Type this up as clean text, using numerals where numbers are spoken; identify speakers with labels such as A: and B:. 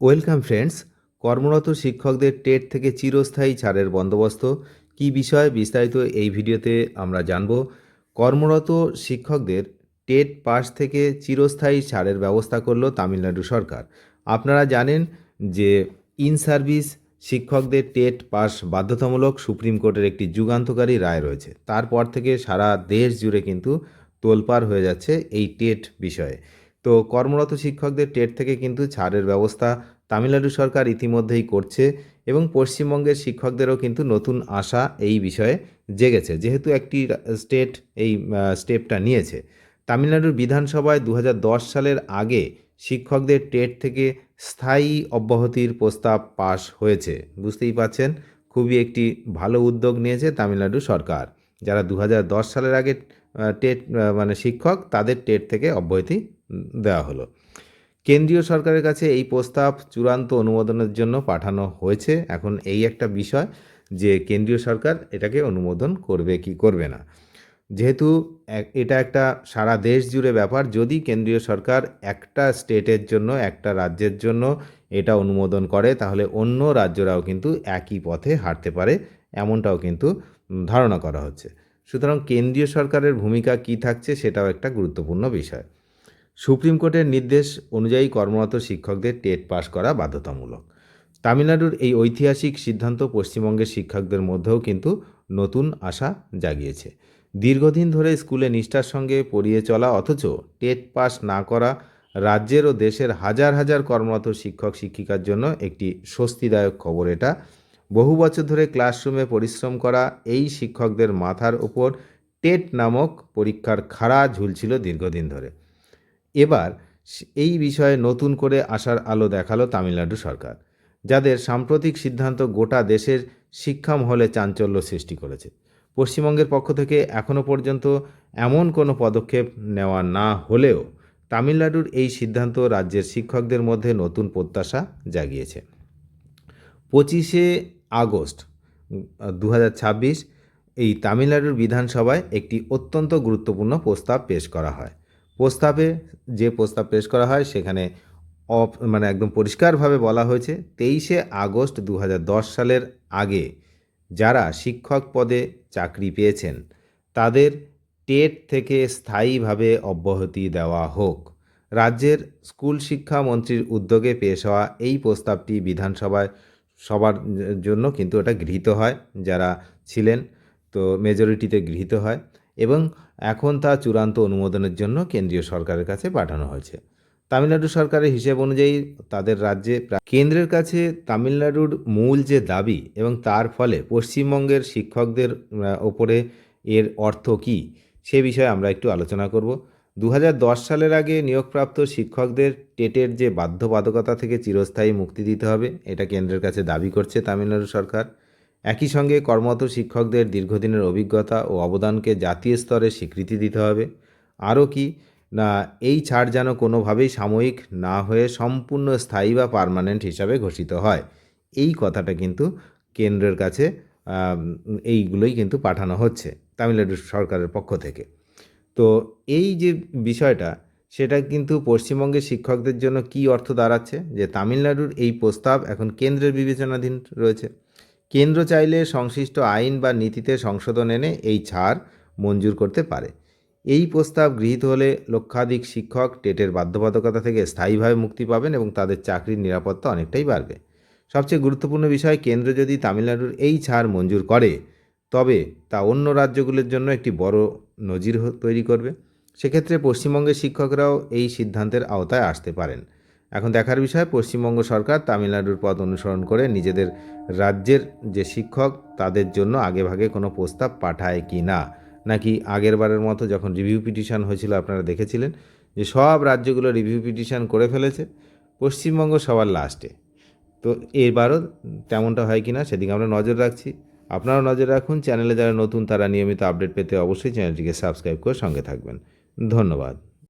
A: Welcome friends. কর্মরত শিক্ষকদের TET থেকে চিরস্থায়ী ছাড়ের বন্দোবস্ত কী বিষয় বিস্তারিত এই ভিডিওতে আমরা জানব। কর্মরত শিক্ষকদের টেট পাস থেকে চিরস্থায়ী ছাড়ের ব্যবস্থা করল তামিলনাড়ু সরকার। আপনারা জানেন যে ইন সার্ভিস শিক্ষকদের টেট পাস বাধ্যতামূলক সুপ্রিম কোর্টের একটি যুগান্তকারী রায় রয়েছে। তারপর থেকে সারা দেশ জুড়ে কিন্তু তোলপাড় হয়ে যাচ্ছে এই টেট বিষয়ে। তো কর্মরত শিক্ষকদের টেট থেকে কিন্তু ছাড়ের ব্যবস্থা তামিলনাড়ু সরকার ইতিমধ্যেই করছে এবং পশ্চিমবঙ্গের শিক্ষকদেরও কিন্তু নতুন আশা এই বিষয়ে জেগেছে, যেহেতু একটি স্টেট এই স্টেপটা নিয়েছে। তামিলনাড়ুর বিধানসভায় 2010 সালের আগে শিক্ষকদের টেট থেকে স্থায়ী অব্যাহতির প্রস্তাব পাশ হয়েছে। বুঝতেই পাচ্ছেন, খুবই একটি ভালো উদ্যোগ নিয়েছে তামিলনাড়ু সরকার। যারা 2010 সালের আগে টেট শিক্ষক, তাদের টেট থেকে অব্যাহতি দেওয়া হলো। কেন্দ্রীয় সরকারের কাছে এই প্রস্তাব চূড়ান্ত অনুমোদনের জন্য পাঠানো হয়েছে। এখন এই একটা বিষয় যে কেন্দ্রীয় সরকার এটাকে অনুমোদন করবে কি করবে না। যেহেতু এটা একটা সারা দেশ জুড়ে ব্যাপার, যদি কেন্দ্রীয় সরকার একটা স্টেটের জন্য, একটা রাজ্যের জন্য এটা অনুমোদন করে, তাহলে অন্য রাজ্যরাও কিন্তু একই পথে হাঁটতে পারে, এমনটাও কিন্তু ধারণা করা হচ্ছে। সুতরাং কেন্দ্রীয় সরকারের ভূমিকা কী থাকছে সেটাও একটা গুরুত্বপূর্ণ বিষয়। সুপ্রিম কোর্টের নির্দেশ অনুযায়ী কর্মরত শিক্ষকদের টেট পাস করা বাধ্যতামূলক। তামিলনাড়ুর এই ঐতিহাসিক সিদ্ধান্ত পশ্চিমবঙ্গের শিক্ষকদের মধ্যেও কিন্তু নতুন আশা জাগিয়েছে। দীর্ঘদিন ধরে স্কুলে নিষ্ঠার সঙ্গে পড়িয়ে চলা অথচ টেট পাস না করা রাজ্যের ও দেশের হাজার হাজার কর্মরত শিক্ষক শিক্ষিকার জন্য একটি স্বস্তিদায়ক খবর এটা। বহু বছর ধরে ক্লাসরুমে পরিশ্রম করা এই শিক্ষকদের মাথার ওপর টেট নামক পরীক্ষার খাড়া ঝুলছিল দীর্ঘদিন ধরে। এবার এই বিষয়ে নতুন করে আশার আলো দেখালো তামিলনাড়ু সরকার, যাদের সাম্প্রতিক সিদ্ধান্ত গোটা দেশের শিক্ষা মহলে চাঞ্চল্য সৃষ্টি করেছে। পশ্চিমবঙ্গের পক্ষ থেকে এখনও পর্যন্ত এমন কোনো পদক্ষেপ নেওয়া না হলেও তামিলনাড়ুর এই সিদ্ধান্ত রাজ্যের শিক্ষকদের মধ্যে নতুন প্রত্যাশা জাগিয়েছে। 25শে আগস্ট 2026 এই তামিলনাড়ুর বিধানসভায় একটি অত্যন্ত গুরুত্বপূর্ণ প্রস্তাব পেশ করা হয়। যে প্রস্তাব পেশ করা হয় সেখানে একদম পরিষ্কারভাবে বলা হয়েছে 23শে আগস্ট 2010 সালের আগে যারা শিক্ষক পদে চাকরি পেয়েছেন তাদের টেট থেকে স্থায়ীভাবে অব্যাহতি দেওয়া হোক। রাজ্যের স্কুল শিক্ষা মন্ত্রীর উদ্যোগে পেশ হওয়া এই প্রস্তাবটি বিধানসভায় সবার জন্য কিন্তু এটা গৃহীত হয়, যারা ছিলেন তো মেজরিটিতে গৃহীত হয় এবং এখন তা চূড়ান্ত অনুমোদনের জন্য কেন্দ্রীয় সরকারের কাছে পাঠানো হয়েছে। তামিলনাড়ু সরকারের হিসেব অনুযায়ী তাদের রাজ্যে কেন্দ্রের কাছে তামিলনাড়ুর মূল যে দাবি এবং তার ফলে পশ্চিমবঙ্গের শিক্ষকদের ওপরে এর অর্থ কী সে বিষয়ে আমরা একটু আলোচনা করব। 2010 সালের আগে নিয়োগপ্রাপ্ত শিক্ষকদের টেটের যে বাধ্যবাধকতা থেকে চিরস্থায়ী মুক্তি দিতে হবে, এটা কেন্দ্রের কাছে দাবি করছে তামিলনাড়ু সরকার। একই সঙ্গে কর্মরত শিক্ষকদের দীর্ঘদিনের অভিজ্ঞতা ও অবদানকে জাতীয় স্তরে স্বীকৃতি দিতে হবে। আরও কি না, এই ছাড় যেন কোনোভাবেই সাময়িক না হয়ে সম্পূর্ণ স্থায়ী বা পার্মানেন্ট হিসাবে ঘোষিত হয়। এই কথাটা কিন্তু কেন্দ্রের কাছে এইগুলোই কিন্তু পাঠানো হচ্ছে তামিলনাড়ু সরকারের পক্ষ থেকে। তো এই যে বিষয়টা, সেটা কিন্তু পশ্চিমবঙ্গের শিক্ষকদের জন্য কী অর্থ দাঁড়াচ্ছে, যে তামিলনাড়ুর এই প্রস্তাব এখন কেন্দ্রের বিবেচনাধীন রয়েছে। কেন্দ্র চাইলে সংশ্লিষ্ট আইন বা নীতিতে সংশোধন এনে এই ছাড় মঞ্জুর করতে পারে। এই প্রস্তাব গৃহীত হলে লক্ষাধিক শিক্ষক টেটের বাধ্যবাধকতা থেকে স্থায়ীভাবে মুক্তি পাবেন এবং তাদের চাকরির নিরাপত্তা অনেকটাই বাড়বে। সবচেয়ে গুরুত্বপূর্ণ বিষয়, কেন্দ্র যদি তামিলনাড়ুর এই ছাড় মঞ্জুর করে তবে তা অন্য রাজ্যগুলোর জন্য একটি বড় নজির তৈরি করবে। সেক্ষেত্রে পশ্চিমবঙ্গের শিক্ষকরাও এই সিদ্ধান্তের আওতায় আসতে পারেন। এখন দেখার বিষয়, পশ্চিমবঙ্গ সরকার তামিলনাড়ুর পথ অনুসরণ করে নিজেদের রাজ্যের যে শিক্ষক তাদের জন্য আগেভাগে কোনো প্রস্তাব পাঠায় কি না, নাকি আগেরবারের মতো যখন রিভিউ পিটিশন হয়েছিল আপনারা দেখেছিলেন যে সব রাজ্যগুলো রিভিউ পিটিশন করে ফেলেছে, পশ্চিমবঙ্গ সবার লাস্টে। তো এবারও তেমনটা হয় কি না সেদিকে আমরা নজর রাখছি। আপনারাও নজর রাখুন। চ্যানেলে যারা নতুন তারা নিয়মিত আপডেট পেতে অবশ্যই চ্যানেলটিকে সাবস্ক্রাইব করে সঙ্গে থাকবেন। ধন্যবাদ।